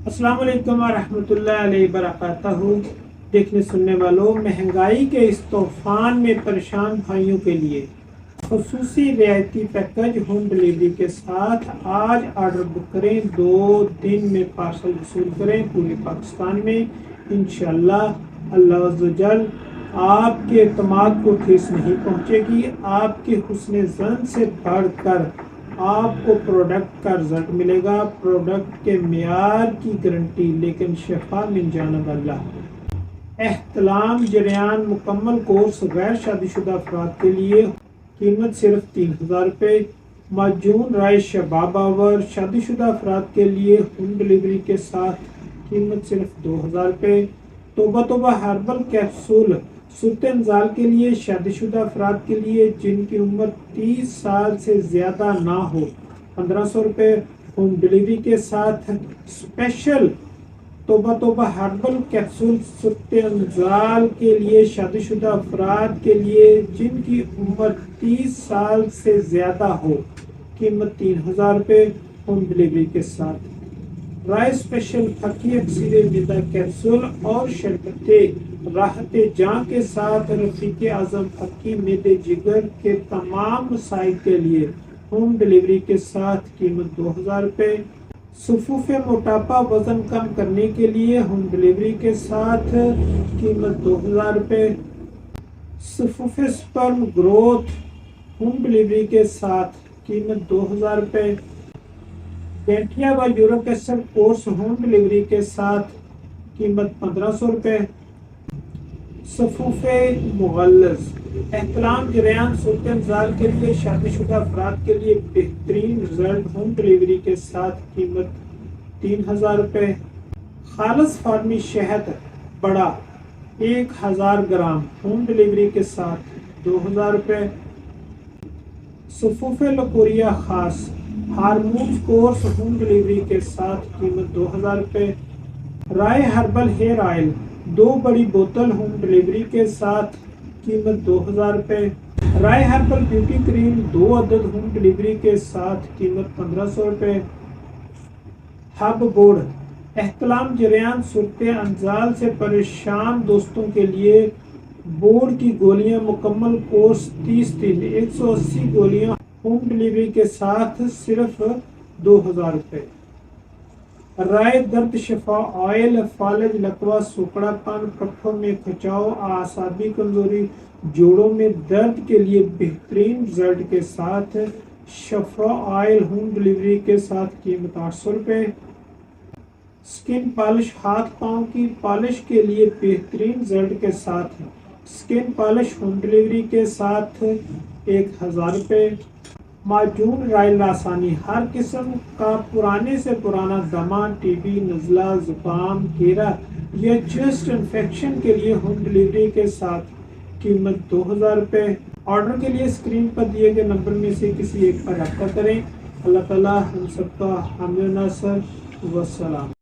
السلام علیکم ورحمۃ اللہ علیہ وبرکاتہ۔ دیکھنے سننے والوں، مہنگائی کے اس طوفان میں پریشان بھائیوں کے لیے خصوصی رعایتی پیکج ہوم ڈلیوری کے ساتھ آج آرڈر بک کریں، 2 دن میں پارسل وصول کریں پورے پاکستان میں۔ انشاءاللہ اللہ عز و جل آپ کے اعتماد کو ٹھیس نہیں پہنچے گی، آپ کے حسن ظن سے بڑھ کر آپ کو پروڈکٹ کا رزلٹ ملے گا، پروڈکٹ کے معیار کی گارنٹی، لیکن شفا من جانب اللہ۔ احتلام جریان مکمل کورس غیر شادی شدہ افراد کے لیے قیمت صرف 3000 روپے۔ معجون رائے شباب آور شادی شدہ افراد کے لیے ہوم ڈلیوری کے ساتھ قیمت صرف 2000 روپے۔ توبہ توبہ ہربل کیپسول صورت انزال کے لیے شادی شدہ افراد کے لیے جن کی عمر 30 سال سے زیادہ نہ ہو 1500 روپے۔ ہوم ڈلیوری کے ساتھ اسپیشل توبہ توبہ ہربل کیپسول صورت انزال کے لیے شادی شدہ افراد کے لیے جن کی عمر 30 سال سے زیادہ ہو، قیمت 3000 روپے ہوم ڈلیوری کے ساتھ۔ رائے اسپیشل پھکی اکسیر معدہ کیپسول اور شربت راحت جاں کے ساتھ رفیق اعظم پھکی معدے جگر کے تمام مسائل کے لیے ہوم ڈلیوری کے ساتھ قیمت 2000 روپے۔ صفوف موٹاپا وزن کم کرنے کے لیے ہوم ڈلیوری کے ساتھ قیمت 2000 روپے۔ صفوف سپرم گروتھ ہوم ڈلیوری کے ساتھ قیمت 2000 روپے۔ گینٹھیا و uric acid course home delivery کے ساتھ قیمت 1500 روپے۔ صفوف مغلظ احتلام جریان صورت انزال کے لیے شادی شدہ افراد کے لیے بہترین رزلٹ ہوم ڈلیوری کے ساتھ قیمت 3000 روپے۔ خالص فارمی شہد بڑا 1000 گرام ہوم ڈلیوری کے ساتھ 2000 روپے۔ صفوف لکوریا خاص ہارمونز کورس ہوم ڈلیوری کے ساتھ قیمت 2000 روپے۔ رائے ہربل ہیئر آئل 2 بڑی بوتل ہوم ڈلیوری کے ساتھ قیمت 2000 روپے۔ رائے ہربل بیوٹی کریم 2 عدد ہوم ڈلیوری کے ساتھ قیمت 1500 روپے۔ ہب بورڈ احتلام جریان صورت انزال سے پریشان دوستوں کے لیے بورڈ کی گولیاں مکمل کورس 30 دن 180 گولیاں ہوم ڈلیوری کے ساتھ صرف 2000 روپے۔ رائے درد شفا آئل فالج لکوہ سوکڑا پن پٹھوں میں کھچاؤ اعصابی کمزوری جوڑوں میں درد کے لیے بہترین رزلٹ کے ساتھ شفا آئل ہوم ڈلیوری کے ساتھ قیمت 800 روپے۔ سکن پالش ہاتھ پاؤں کی پالش کے لیے بہترین رزلٹ کے ساتھ سکن پالش ہوم ڈلیوری کے ساتھ 1000 روپے۔ معجون رائے لاسانی ہر قسم کا پرانے سے پرانا دمہ، ٹی بی، نزلہ، زکام، کیرا یا چیسٹ انفیکشن کے لیے ہوم ڈلیوری کے ساتھ قیمت 2000 روپے۔ آرڈر کے لیے اسکرین پر دیے گئے نمبر میں سے کسی ایک پر رابطہ کریں۔ اللہ تعالی ہم سب کا حامی و ناصر۔ والسلام۔